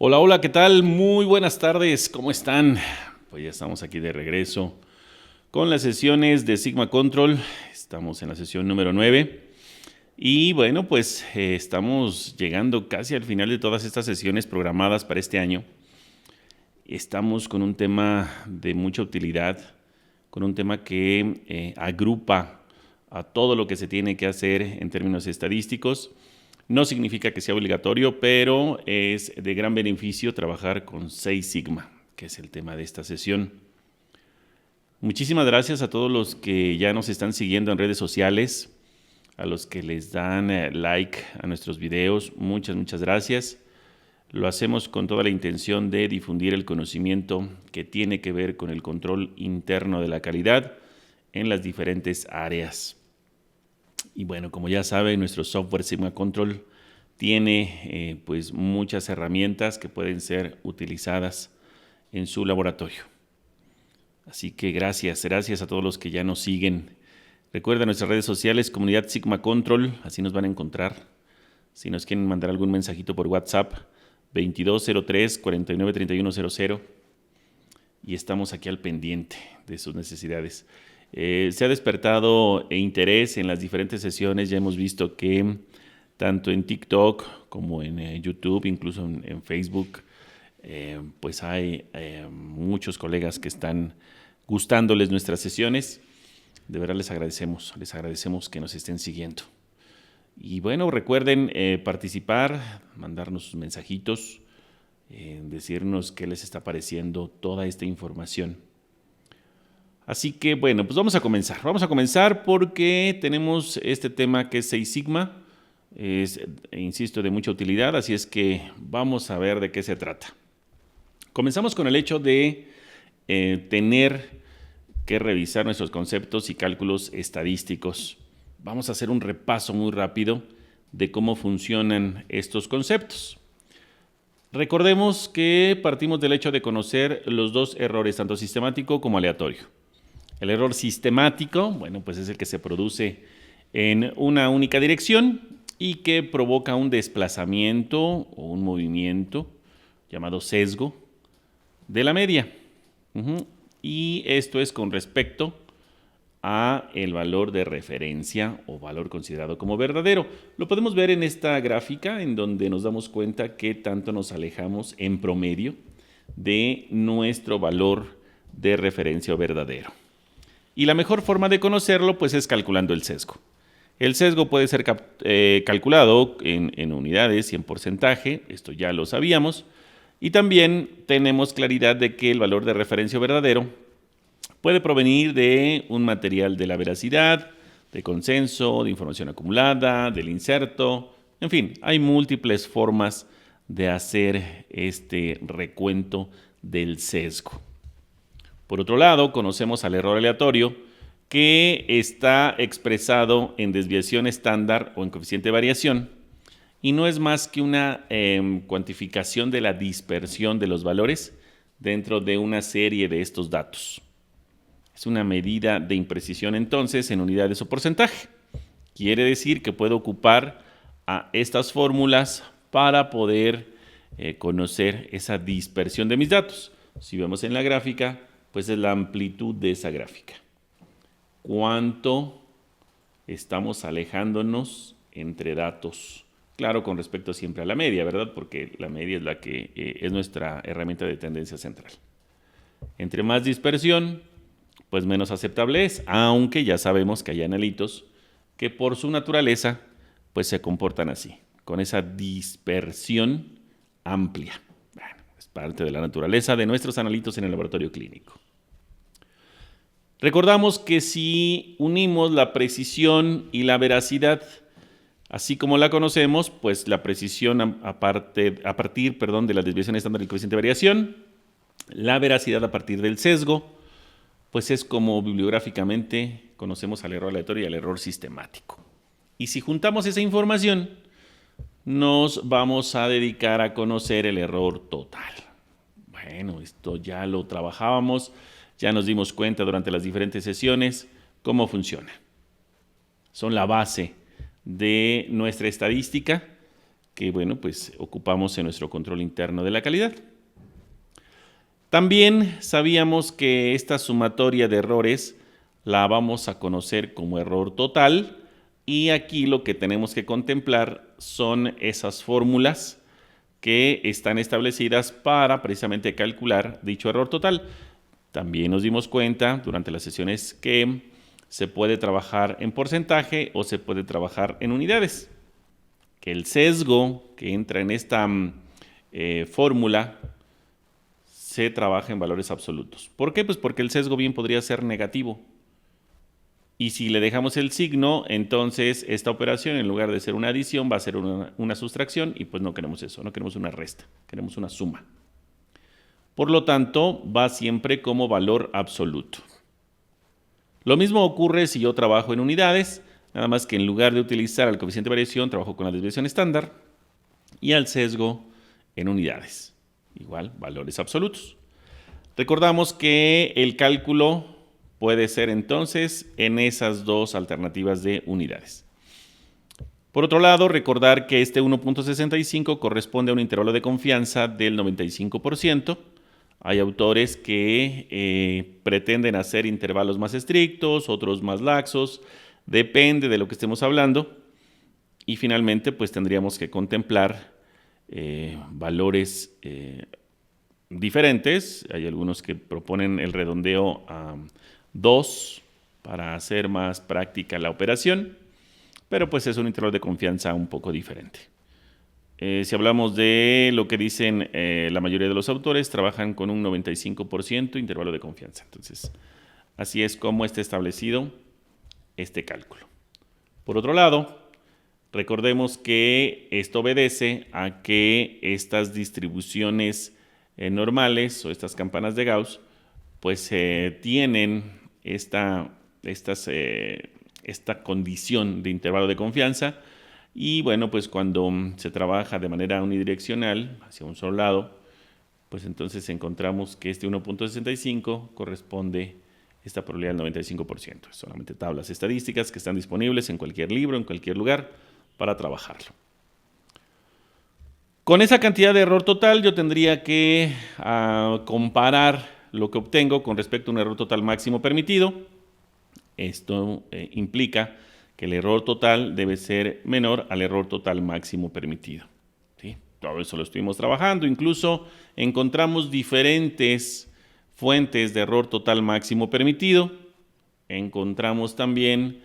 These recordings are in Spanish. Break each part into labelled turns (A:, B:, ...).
A: Hola, hola, ¿qué tal? Muy buenas tardes, ¿cómo están? Pues ya estamos aquí de regreso con las sesiones de Sigma Control. Estamos en la sesión número 9 y bueno, pues estamos llegando casi al final de todas estas sesiones programadas para este año. Estamos con un tema de mucha utilidad, con un tema que agrupa a todo lo que se tiene que hacer en términos estadísticos. No significa que sea obligatorio, pero es de gran beneficio trabajar con Seis Sigma, que es el tema de esta sesión. Muchísimas gracias a todos los que ya nos están siguiendo en redes sociales, a los que les dan like a nuestros videos. Muchas gracias. Lo hacemos con toda la intención de difundir el conocimiento que tiene que ver con el control interno de la calidad en las diferentes áreas. Y bueno, como ya saben, nuestro software Sigma Control tiene pues muchas herramientas que pueden ser utilizadas en su laboratorio. Así que gracias a todos los que ya nos siguen. Recuerden nuestras redes sociales, Comunidad Sigma Control, así nos van a encontrar. Si nos quieren mandar algún mensajito por WhatsApp, 2203-493100. Y estamos aquí al pendiente de sus necesidades. Se ha despertado interés en las diferentes sesiones. Ya hemos visto que tanto en TikTok como en YouTube, incluso en Facebook, pues hay muchos colegas que están gustándoles nuestras sesiones. De verdad les agradecemos que nos estén siguiendo. Y bueno, recuerden participar, mandarnos sus mensajitos, decirnos qué les está pareciendo toda esta información. Así que bueno, pues vamos a comenzar. Vamos a comenzar porque tenemos este tema que es Seis Sigma. Es, insisto, de mucha utilidad, así es que vamos a ver de qué se trata. Comenzamos con el hecho de tener que revisar nuestros conceptos y cálculos estadísticos. Vamos a hacer un repaso muy rápido de cómo funcionan estos conceptos. Recordemos que partimos del hecho de conocer los dos errores, tanto sistemático como aleatorio. El error sistemático, bueno, pues es el que se produce en una única dirección y que provoca un desplazamiento o un movimiento llamado sesgo de la media. Y esto es con respecto a el valor de referencia o valor considerado como verdadero. Lo podemos ver en esta gráfica en donde nos damos cuenta que tanto nos alejamos en promedio de nuestro valor de referencia o verdadero. Y la mejor forma de conocerlo pues es calculando el sesgo. El sesgo puede ser calculado en unidades y en porcentaje, esto ya lo sabíamos, y también tenemos claridad de que el valor de referencia o verdadero puede provenir de un material de la veracidad, de consenso, de información acumulada, del inserto, en fin, hay múltiples formas de hacer este recuento del sesgo. Por otro lado, conocemos al error aleatorio, que está expresado en desviación estándar o en coeficiente de variación, y no es más que una cuantificación de la dispersión de los valores dentro de una serie de estos datos. Es una medida de imprecisión entonces en unidades o porcentaje. Quiere decir que puedo ocupar a estas fórmulas para poder conocer esa dispersión de mis datos. Si vemos en la gráfica, pues es la amplitud de esa gráfica. ¿Cuánto estamos alejándonos entre datos? Claro, con respecto siempre a la media, ¿verdad? Porque la media es la que es nuestra herramienta de tendencia central. Entre más dispersión, pues menos aceptable es, aunque ya sabemos que hay analitos que por su naturaleza, pues se comportan así, con esa dispersión amplia. Bueno, es parte de la naturaleza de nuestros analitos en el laboratorio clínico. Recordamos que si unimos la precisión y la veracidad, así como la conocemos, pues la precisión a partir de la desviación estándar y coeficiente de variación, la veracidad a partir del sesgo, pues es como bibliográficamente conocemos al error aleatorio y al error sistemático. Y si juntamos esa información, nos vamos a dedicar a conocer el error total. Bueno, esto ya lo trabajábamos, ya nos dimos cuenta durante las diferentes sesiones cómo funciona. Son la base de nuestra estadística que, bueno, pues ocupamos en nuestro control interno de la calidad. También sabíamos que esta sumatoria de errores la vamos a conocer como error total, y aquí lo que tenemos que contemplar son esas fórmulas que están establecidas para precisamente calcular dicho error total. También nos dimos cuenta durante las sesiones que se puede trabajar en porcentaje o se puede trabajar en unidades. Que el sesgo que entra en esta fórmula se trabaja en valores absolutos. ¿Por qué? Pues porque el sesgo bien podría ser negativo. Y si le dejamos el signo, entonces esta operación, en lugar de ser una adición, va a ser una sustracción, y pues no queremos eso, no queremos una resta, queremos una suma. Por lo tanto, va siempre como valor absoluto. Lo mismo ocurre si yo trabajo en unidades, nada más que en lugar de utilizar el coeficiente de variación, trabajo con la desviación estándar, y al sesgo en unidades. Igual, valores absolutos. Recordamos que el cálculo puede ser entonces en esas dos alternativas de unidades. Por otro lado, recordar que este 1.65 corresponde a un intervalo de confianza del 95%. Hay autores que pretenden hacer intervalos más estrictos, otros más laxos, depende de lo que estemos hablando. Y finalmente, pues tendríamos que contemplar valores diferentes. Hay algunos que proponen el redondeo a 2 para hacer más práctica la operación, pero pues es un intervalo de confianza un poco diferente. Si hablamos de lo que dicen la mayoría de los autores, trabajan con un 95% intervalo de confianza. Entonces, así es como está establecido este cálculo. Por otro lado, recordemos que esto obedece a que estas distribuciones normales o estas campanas de Gauss pues tienen esta condición de intervalo de confianza, y bueno, pues cuando se trabaja de manera unidireccional hacia un solo lado, pues entonces encontramos que este 1.65 corresponde a esta probabilidad del 95%. Es solamente tablas estadísticas que están disponibles en cualquier libro, en cualquier lugar, para trabajarlo. Con esa cantidad de error total yo tendría que comparar lo que obtengo con respecto a un error total máximo permitido. Esto implica que el error total debe ser menor al error total máximo permitido. ¿Sí? Todo eso lo estuvimos trabajando. Incluso encontramos diferentes fuentes de error total máximo permitido. Encontramos también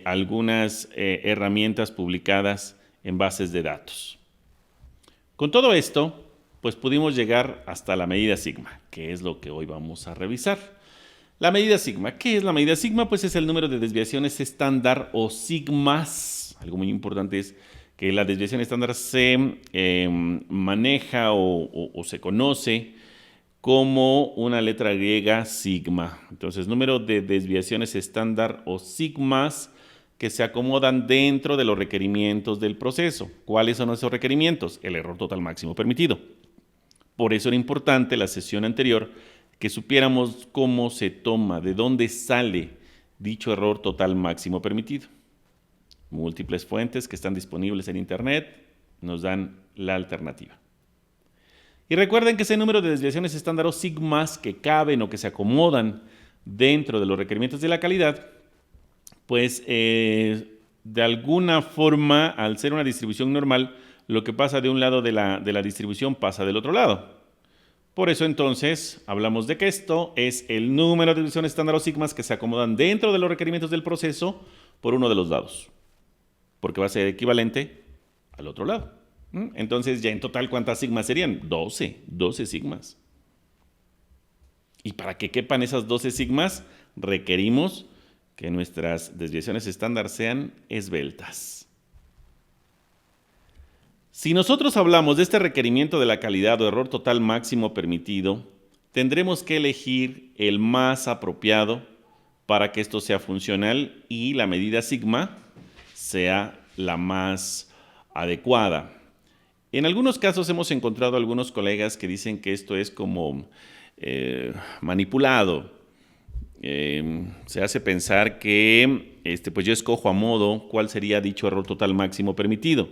A: algunas herramientas publicadas en bases de datos. Con todo esto, pues pudimos llegar hasta la medida sigma, que es lo que hoy vamos a revisar. La medida sigma. ¿Qué es la medida sigma? Pues es el número de desviaciones estándar o sigmas. Algo muy importante es que la desviación estándar se maneja o se conoce como una letra griega sigma. Entonces, número de desviaciones estándar o sigmas que se acomodan dentro de los requerimientos del proceso. ¿Cuáles son esos requerimientos? El error total máximo permitido. Por eso era importante la sesión anterior que supiéramos cómo se toma, de dónde sale dicho error total máximo permitido. Múltiples fuentes que están disponibles en Internet nos dan la alternativa. Y recuerden que ese número de desviaciones estándar o sigmas que caben o que se acomodan dentro de los requerimientos de la calidad, pues de alguna forma, al ser una distribución normal, lo que pasa de un lado de la distribución pasa del otro lado. Por eso entonces hablamos de que esto es el número de desviaciones estándar o sigmas que se acomodan dentro de los requerimientos del proceso por uno de los lados, porque va a ser equivalente al otro lado. Entonces ya en total, ¿cuántas sigmas serían? 12 sigmas. Y para que quepan esas 12 sigmas, requerimos que nuestras desviaciones estándar sean esbeltas. Si nosotros hablamos de este requerimiento de la calidad o error total máximo permitido, tendremos que elegir el más apropiado para que esto sea funcional y la medida sigma sea la más adecuada. En algunos casos hemos encontrado algunos colegas que dicen que esto es como manipulado. Se hace pensar que pues yo escojo a modo cuál sería dicho error total máximo permitido.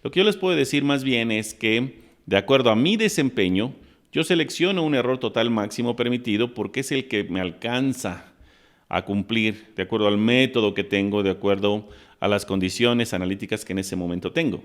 A: Lo que yo les puedo decir más bien es que, de acuerdo a mi desempeño, yo selecciono un error total máximo permitido porque es el que me alcanza a cumplir de acuerdo al método que tengo, de acuerdo a las condiciones analíticas que en ese momento tengo.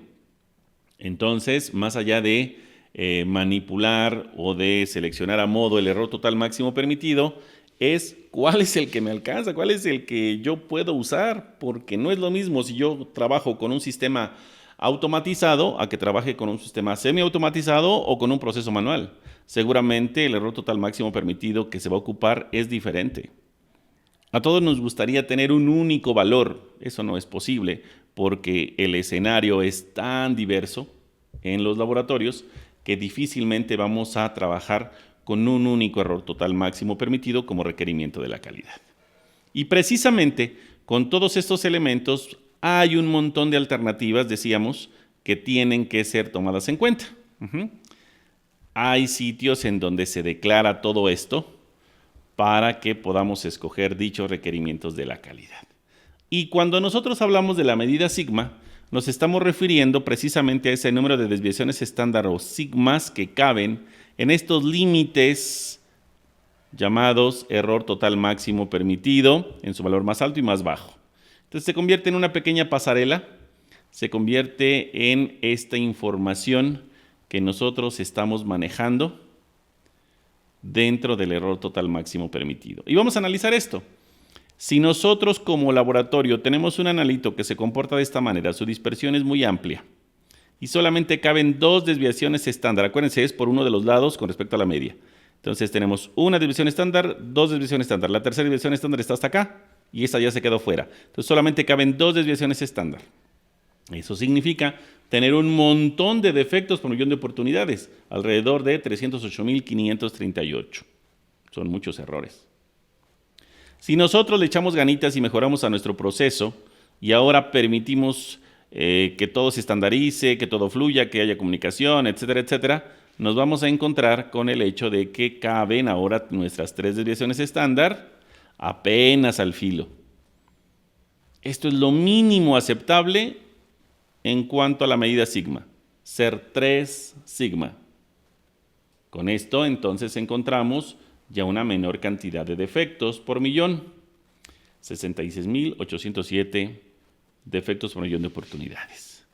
A: Entonces, más allá de manipular o de seleccionar a modo el error total máximo permitido, es cuál es el que me alcanza, cuál es el que yo puedo usar, porque no es lo mismo si yo trabajo con un sistema automatizado a que trabaje con un sistema semiautomatizado o con un proceso manual. Seguramente el error total máximo permitido que se va a ocupar es diferente. A todos nos gustaría tener un único valor. Eso no es posible porque el escenario es tan diverso en los laboratorios que difícilmente vamos a trabajar con un único error total máximo permitido como requerimiento de la calidad. Y precisamente con todos estos elementos hay un montón de alternativas, decíamos, que tienen que ser tomadas en cuenta. Hay sitios en donde se declara todo esto para que podamos escoger dichos requerimientos de la calidad. Y cuando nosotros hablamos de la medida sigma, nos estamos refiriendo precisamente a ese número de desviaciones estándar o sigmas que caben en estos límites llamados error total máximo permitido en su valor más alto y más bajo. Entonces se convierte en una pequeña pasarela, se convierte en esta información que nosotros estamos manejando dentro del error total máximo permitido. Y vamos a analizar esto. Si nosotros como laboratorio tenemos un analito que se comporta de esta manera, su dispersión es muy amplia y solamente caben 2 desviaciones estándar. Acuérdense, es por uno de los lados con respecto a la media. Entonces tenemos una desviación estándar, 2 desviaciones estándar. La tercera desviación estándar está hasta acá y esta ya se quedó fuera. Entonces solamente caben 2 desviaciones estándar. Eso significa tener un montón de defectos por millón de oportunidades, alrededor de 308.538. Son muchos errores. Si nosotros le echamos ganitas y mejoramos a nuestro proceso y ahora permitimos que todo se estandarice, que todo fluya, que haya comunicación, etcétera, etcétera, nos vamos a encontrar con el hecho de que caben ahora nuestras 3 desviaciones estándar apenas al filo. Esto es lo mínimo aceptable en cuanto a la medida sigma, ser 3 sigma. Con esto entonces encontramos ya una menor cantidad de defectos por millón, 66.807 defectos por millón de oportunidades.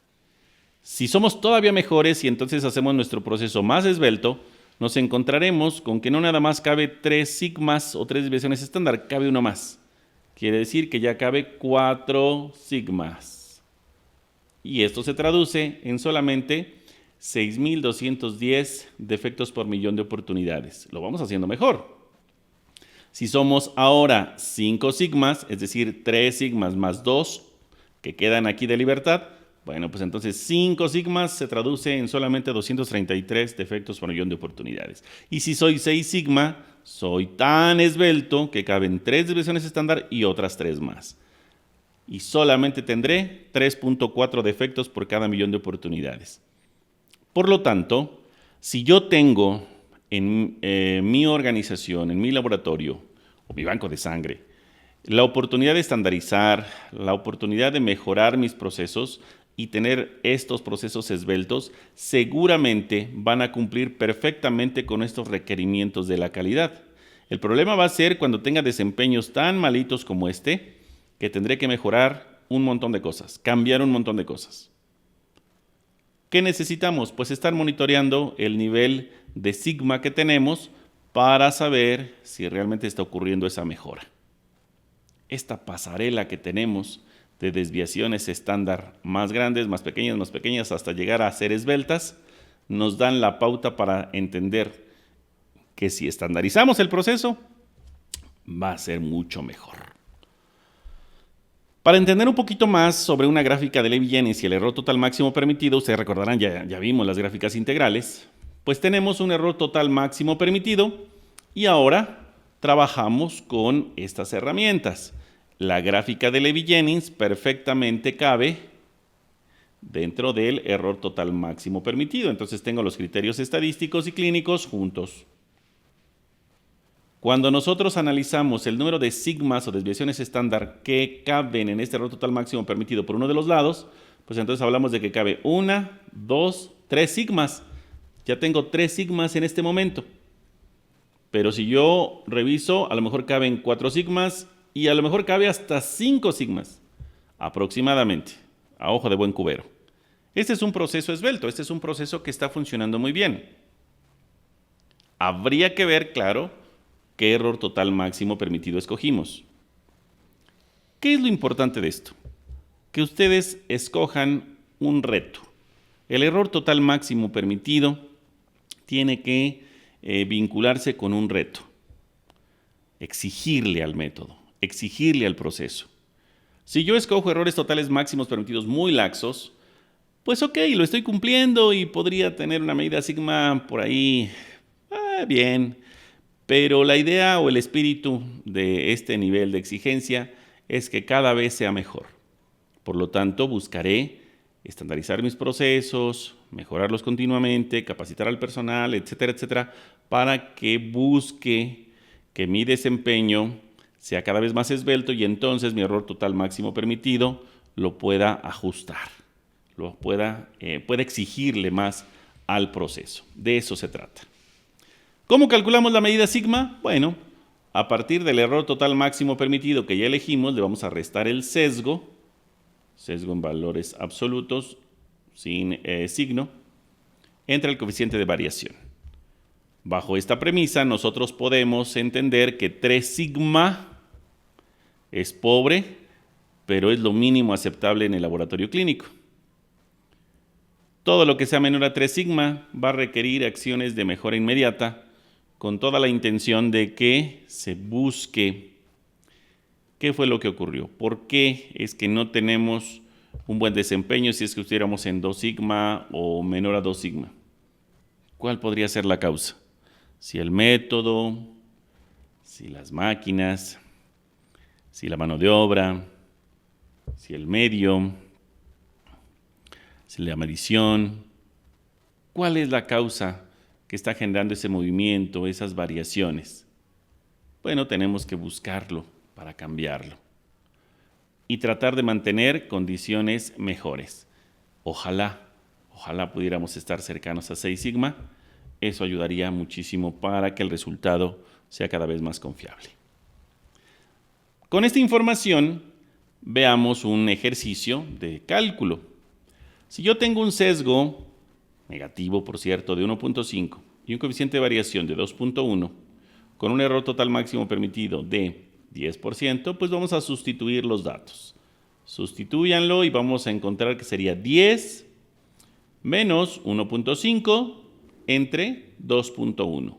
A: Si somos todavía mejores y entonces hacemos nuestro proceso más esbelto, nos encontraremos con que no nada más cabe 3 sigmas o 3 desviaciones estándar, cabe uno más. Quiere decir que ya cabe 4 sigmas. Y esto se traduce en solamente 6.210 defectos por millón de oportunidades. Lo vamos haciendo mejor. Si somos ahora 5 sigmas, es decir, 3 sigmas más 2 que quedan aquí de libertad, bueno, pues entonces 5 sigmas se traduce en solamente 233 defectos por millón de oportunidades. Y si soy 6 sigma, soy tan esbelto que caben 3 desviaciones estándar y otras 3 más. Y solamente tendré 3.4 defectos por cada millón de oportunidades. Por lo tanto, si yo tengo en mi organización, en mi laboratorio o mi banco de sangre, la oportunidad de estandarizar, la oportunidad de mejorar mis procesos y tener estos procesos esbeltos, seguramente van a cumplir perfectamente con estos requerimientos de la calidad. El problema va a ser cuando tenga desempeños tan malitos como este, que tendré que mejorar un montón de cosas, cambiar un montón de cosas. ¿Qué necesitamos? Pues estar monitoreando el nivel de sigma que tenemos para saber si realmente está ocurriendo esa mejora. Esta pasarela que tenemos de desviaciones estándar más grandes, más pequeñas, hasta llegar a ser esbeltas, nos dan la pauta para entender que si estandarizamos el proceso, va a ser mucho mejor. Para entender un poquito más sobre una gráfica de Levi-Jennings y el error total máximo permitido, ustedes recordarán, ya vimos las gráficas integrales, pues tenemos un error total máximo permitido y ahora trabajamos con estas herramientas. La gráfica de Levi-Jennings perfectamente cabe dentro del error total máximo permitido. Entonces tengo los criterios estadísticos y clínicos juntos. Cuando nosotros analizamos el número de sigmas o desviaciones estándar que caben en este error total máximo permitido por uno de los lados, pues entonces hablamos de que cabe 1, 2, 3 sigmas. Ya tengo 3 sigmas en este momento. Pero si yo reviso, a lo mejor caben 4 sigmas y a lo mejor cabe hasta 5 sigmas, aproximadamente, a ojo de buen cubero. Este es un proceso esbelto, este es un proceso que está funcionando muy bien. Habría que ver, claro, qué error total máximo permitido escogimos. ¿Qué es lo importante de esto? Que ustedes escojan un reto. El error total máximo permitido tiene que vincularse con un reto. Exigirle al método, exigirle al proceso. Si yo escojo errores totales máximos permitidos muy laxos, pues ok, lo estoy cumpliendo y podría tener una medida sigma por ahí bien. Pero la idea o el espíritu de este nivel de exigencia es que cada vez sea mejor. Por lo tanto, buscaré estandarizar mis procesos, mejorarlos continuamente, capacitar al personal, etcétera, etcétera, para que busque que mi desempeño sea cada vez más esbelto y entonces mi error total máximo permitido lo pueda ajustar, pueda exigirle más al proceso. De eso se trata. ¿Cómo calculamos la medida sigma? Bueno, a partir del error total máximo permitido que ya elegimos, le vamos a restar el sesgo en valores absolutos, sin signo, entre el coeficiente de variación. Bajo esta premisa, nosotros podemos entender que 3 sigma es pobre, pero es lo mínimo aceptable en el laboratorio clínico. Todo lo que sea menor a 3 sigma va a requerir acciones de mejora inmediata, con toda la intención de que se busque qué fue lo que ocurrió, por qué es que no tenemos un buen desempeño si es que estuviéramos en 2 sigma o menor a 2 sigma. ¿Cuál podría ser la causa? Si el método, si las máquinas, si la mano de obra, si el medio, si la medición. ¿Cuál es la causa que está generando ese movimiento, esas variaciones? Bueno, tenemos que buscarlo para cambiarlo y tratar de mantener condiciones mejores. Ojalá pudiéramos estar cercanos a 6 sigma. Eso ayudaría muchísimo para que el resultado sea cada vez más confiable. Con esta información, veamos un ejercicio de cálculo. Si yo tengo un sesgo negativo, por cierto, de 1.5 y un coeficiente de variación de 2.1, con un error total máximo permitido de 10%, pues vamos a sustituir los datos. Sustitúyanlo y vamos a encontrar que sería 10 menos 1.5 entre 2.1.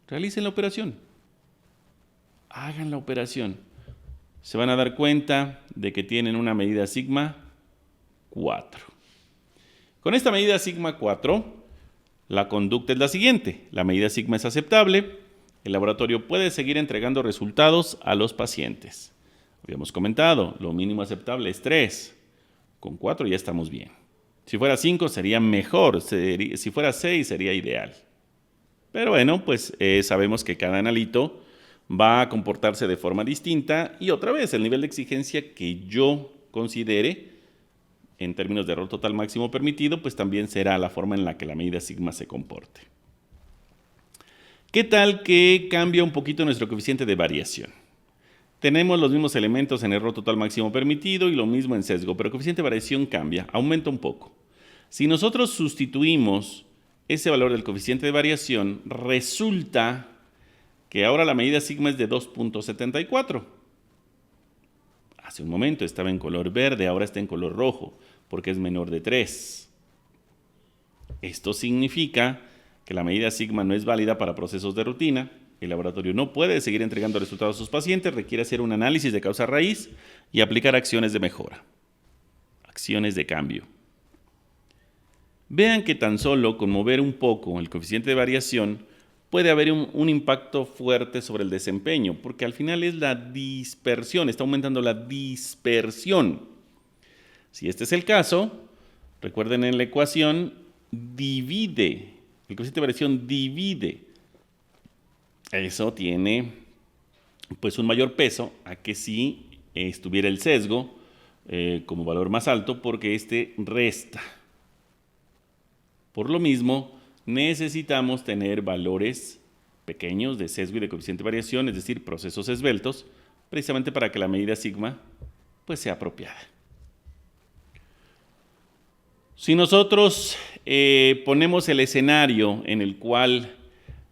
A: Realicen la operación. Hagan la operación. Se van a dar cuenta de que tienen una medida sigma 4. Con esta medida sigma 4, la conducta es la siguiente. La medida sigma es aceptable. El laboratorio puede seguir entregando resultados a los pacientes. Habíamos comentado, lo mínimo aceptable es 3. Con 4 ya estamos bien. Si fuera 5 sería mejor, si fuera 6 sería ideal. Pero bueno, pues sabemos que cada analito va a comportarse de forma distinta y otra vez el nivel de exigencia que yo considere en términos de error total máximo permitido, pues también será la forma en la que la medida sigma se comporte. ¿Qué tal que cambia un poquito nuestro coeficiente de variación? Tenemos los mismos elementos en error total máximo permitido y lo mismo en sesgo, pero el coeficiente de variación cambia, aumenta un poco. Si nosotros sustituimos ese valor del coeficiente de variación, resulta que ahora la medida sigma es de 2.74. Hace un momento estaba en color verde, ahora está en color rojo, porque es menor de 3. Esto significa que la medida sigma no es válida para procesos de rutina. El laboratorio no puede seguir entregando resultados a sus pacientes, requiere hacer un análisis de causa raíz y aplicar acciones de mejora, acciones de cambio. Vean que tan solo con mover un poco el coeficiente de variación puede haber un impacto fuerte sobre el desempeño, porque al final es la dispersión, está aumentando la dispersión. Si este es el caso, recuerden en la ecuación, divide, el coeficiente de variación divide. Eso tiene pues un mayor peso a que si estuviera el sesgo como valor más alto porque este resta. Por lo mismo, necesitamos tener valores pequeños de sesgo y de coeficiente de variación, es decir, procesos esbeltos, precisamente para que la medida sigma pues, sea apropiada. Si nosotros ponemos el escenario en el cual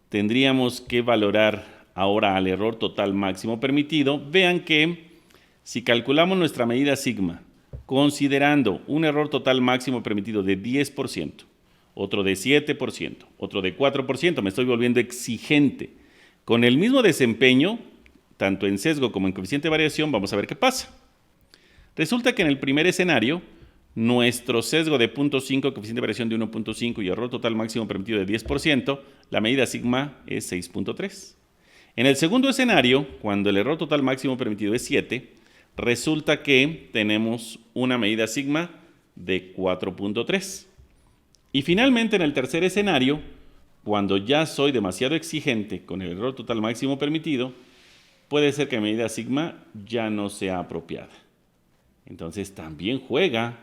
A: tendríamos que valorar ahora al error total máximo permitido, vean que si calculamos nuestra medida sigma considerando un error total máximo permitido de 10%, otro de 7%, otro de 4%, me estoy volviendo exigente. Con el mismo desempeño, tanto en sesgo como en coeficiente de variación, vamos a ver qué pasa. Resulta que en el primer escenario, nuestro sesgo de 0.5, coeficiente de variación de 1.5 y error total máximo permitido de 10%, la medida sigma es 6.3. En el segundo escenario, cuando el error total máximo permitido es 7, resulta que tenemos una medida sigma de 4.3. Y finalmente, en el tercer escenario, cuando ya soy demasiado exigente con el error total máximo permitido, puede ser que mi medida sigma ya no sea apropiada. Entonces también juega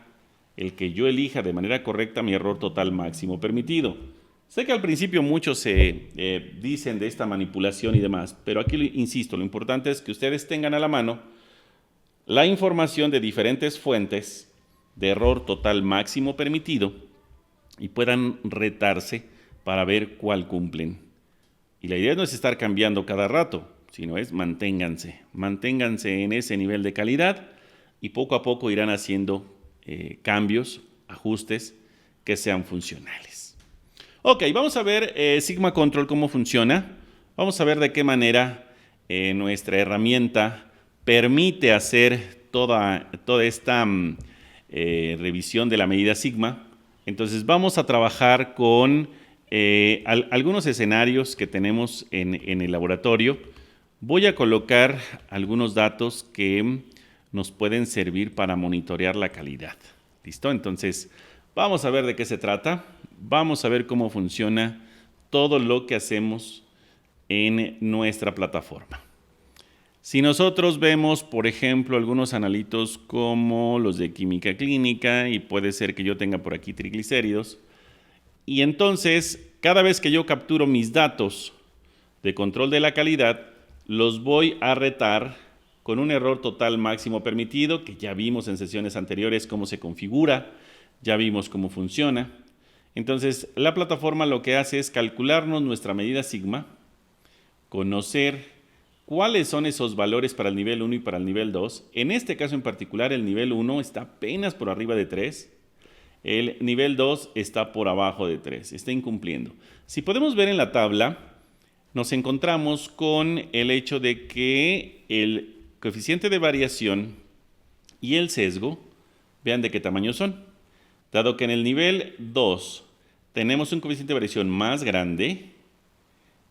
A: el que yo elija de manera correcta mi error total máximo permitido. Sé que al principio muchos se dicen de esta manipulación y demás, pero aquí insisto, lo importante es que ustedes tengan a la mano la información de diferentes fuentes de error total máximo permitido y puedan retarse para ver cuál cumplen. Y la idea no es estar cambiando cada rato, sino es manténganse en ese nivel de calidad y poco a poco irán haciendo cambios, ajustes que sean funcionales. Ok, vamos a ver Sigma Control cómo funciona. Vamos a ver de qué manera nuestra herramienta permite hacer toda esta revisión de la medida sigma. Entonces vamos a trabajar con algunos escenarios que tenemos en el laboratorio. Voy a colocar algunos datos que nos pueden servir para monitorear la calidad. ¿Listo? Entonces vamos a ver de qué se trata. Vamos a ver cómo funciona todo lo que hacemos en nuestra plataforma. Si nosotros vemos, por ejemplo, algunos analitos como los de química clínica, y puede ser que yo tenga por aquí triglicéridos, y entonces cada vez que yo capturo mis datos de control de la calidad, los voy a retar con un error total máximo permitido, que ya vimos en sesiones anteriores cómo se configura, ya vimos cómo funciona. Entonces, la plataforma lo que hace es calcularnos nuestra medida sigma, conocer ¿cuáles son esos valores para el nivel 1 y para el nivel 2? En este caso en particular, el nivel 1 está apenas por arriba de 3. El nivel 2 está por abajo de 3, está incumpliendo. Si podemos ver en la tabla, nos encontramos con el hecho de que el coeficiente de variación y el sesgo, vean de qué tamaño son. Dado que en el nivel 2 tenemos un coeficiente de variación más grande,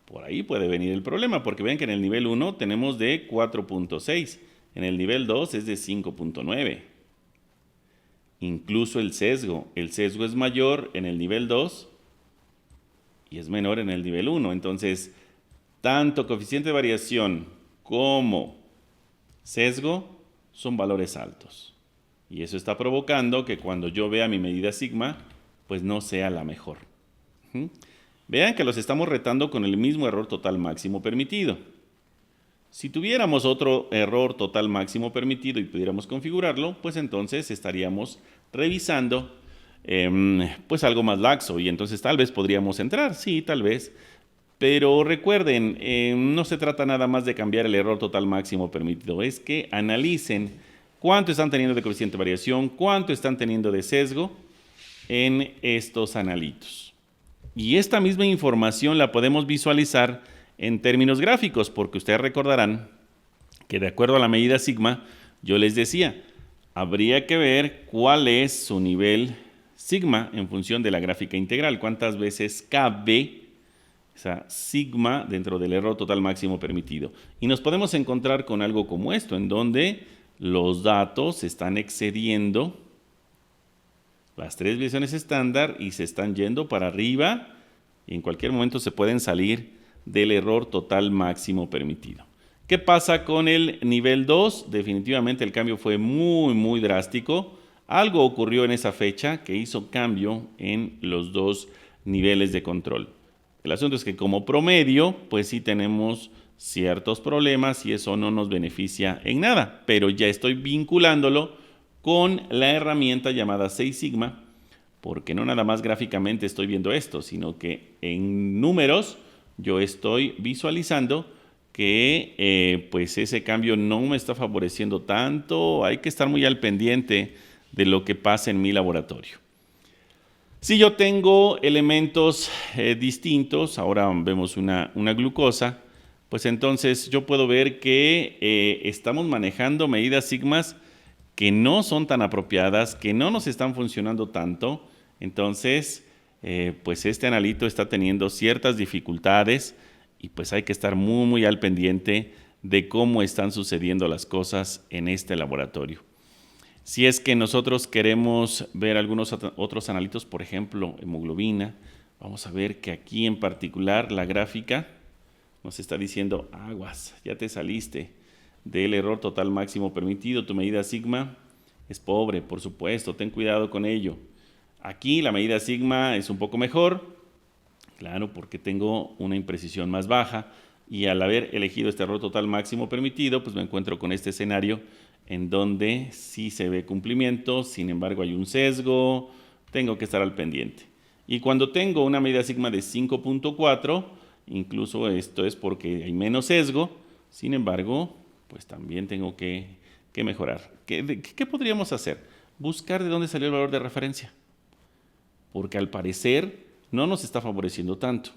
A: por ahí puede venir el problema, porque ven que en el nivel 1 tenemos de 4.6, en el nivel 2 es de 5.9. Incluso el sesgo es mayor en el nivel 2 y es menor en el nivel 1. Entonces, tanto coeficiente de variación como sesgo son valores altos. Y eso está provocando que cuando yo vea mi medida sigma, pues no sea la mejor. Vean que los estamos retando con el mismo error total máximo permitido. Si tuviéramos otro error total máximo permitido y pudiéramos configurarlo, pues entonces estaríamos revisando pues algo más laxo y entonces tal vez podríamos entrar, sí, tal vez. Pero recuerden, no se trata nada más de cambiar el error total máximo permitido, es que analicen cuánto están teniendo de coeficiente de variación, cuánto están teniendo de sesgo en estos analitos. Y esta misma información la podemos visualizar en términos gráficos, porque ustedes recordarán que de acuerdo a la medida sigma, yo les decía, habría que ver cuál es su nivel sigma en función de la gráfica integral, cuántas veces cabe esa sigma dentro del error total máximo permitido. Y nos podemos encontrar con algo como esto, en donde los datos están excediendo las 3 desviaciones estándar y se están yendo para arriba y en cualquier momento se pueden salir del error total máximo permitido. ¿Qué pasa con el nivel 2? Definitivamente el cambio fue muy drástico. Algo ocurrió en esa fecha que hizo cambio en los dos niveles de control. El asunto es que como promedio, pues sí tenemos ciertos problemas y eso no nos beneficia en nada, pero ya estoy vinculándolo con la herramienta llamada Six Sigma, porque no nada más gráficamente estoy viendo esto, sino que en números yo estoy visualizando que pues ese cambio no me está favoreciendo tanto. Hay que estar muy al pendiente de lo que pasa en mi laboratorio. Si yo tengo elementos distintos, ahora vemos una glucosa, pues entonces yo puedo ver que estamos manejando medidas sigmas que no son tan apropiadas, que no nos están funcionando tanto. Entonces, pues este analito está teniendo ciertas dificultades y pues hay que estar muy al pendiente de cómo están sucediendo las cosas en este laboratorio. Si es que nosotros queremos ver algunos otros analitos, por ejemplo, hemoglobina, vamos a ver que aquí en particular la gráfica nos está diciendo, aguas, ya te saliste del error total máximo permitido, tu medida sigma es pobre, por supuesto, ten cuidado con ello. Aquí la medida sigma es un poco mejor, claro, porque tengo una imprecisión más baja y al haber elegido este error total máximo permitido, pues me encuentro con este escenario en donde sí se ve cumplimiento, sin embargo hay un sesgo, tengo que estar al pendiente. Y cuando tengo una medida sigma de 5.4, incluso esto es porque hay menos sesgo, sin embargo, pues también tengo que mejorar. ¿Qué podríamos hacer? Buscar de dónde salió el valor de referencia, porque al parecer no nos está favoreciendo tanto.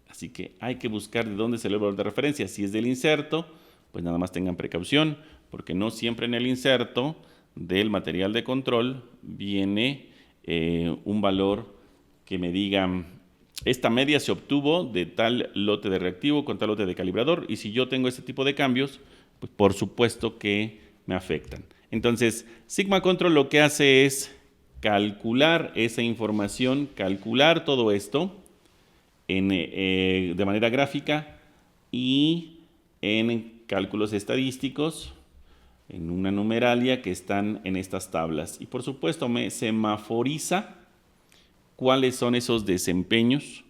A: Así que hay que buscar de dónde salió el valor de referencia. Si es del inserto, pues nada más tengan precaución, porque no siempre en el inserto del material de control viene un valor que me diga, esta media se obtuvo de tal lote de reactivo con tal lote de calibrador, y si yo tengo este tipo de cambios, pues por supuesto que me afectan. Entonces, Sigma Control lo que hace es calcular esa información, calcular todo esto de manera gráfica y en cálculos estadísticos, en una numeralia que están en estas tablas. Y por supuesto me semaforiza cuáles son esos desempeños.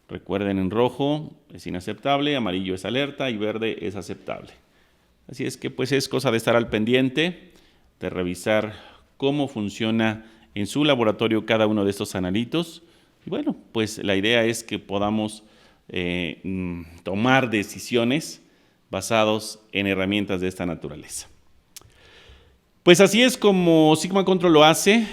A: Recuerden, en rojo es inaceptable, amarillo es alerta y verde es aceptable. Así es que pues es cosa de estar al pendiente, de revisar cómo funciona en su laboratorio cada uno de estos analitos. Y bueno, pues la idea es que podamos tomar decisiones basados en herramientas de esta naturaleza. Pues así es como Sigma Control lo hace.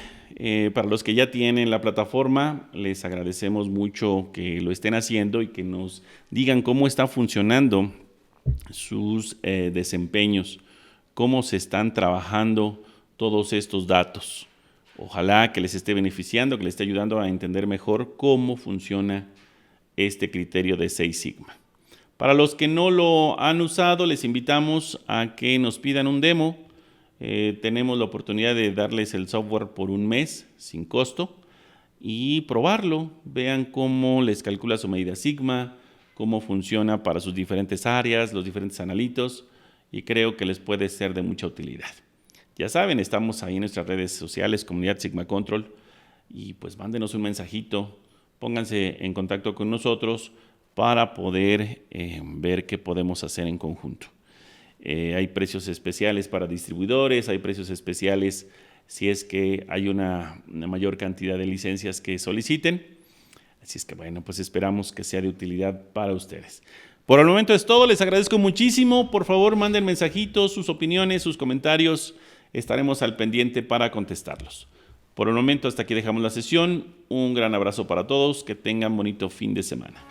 A: Para los que ya tienen la plataforma, les agradecemos mucho que lo estén haciendo y que nos digan cómo está funcionando sus desempeños, cómo se están trabajando todos estos datos. Ojalá que les esté beneficiando, que les esté ayudando a entender mejor cómo funciona este criterio de Six Sigma. Para los que no lo han usado, les invitamos a que nos pidan un demo. Tenemos la oportunidad de darles el software por un mes sin costo y probarlo. Vean cómo les calcula su medida sigma, cómo funciona para sus diferentes áreas, los diferentes analitos, y creo que les puede ser de mucha utilidad. Ya saben, estamos ahí en nuestras redes sociales, Comunidad Sigma Control, y pues mándenos un mensajito, pónganse en contacto con nosotros para poder ver qué podemos hacer en conjunto. Hay precios especiales para distribuidores, hay precios especiales si es que hay una mayor cantidad de licencias que soliciten. Así es que bueno, pues esperamos que sea de utilidad para ustedes. Por el momento es todo, les agradezco muchísimo. Por favor, manden mensajitos, sus opiniones, sus comentarios. Estaremos al pendiente para contestarlos. Por el momento hasta aquí dejamos la sesión. Un gran abrazo para todos, que tengan bonito fin de semana.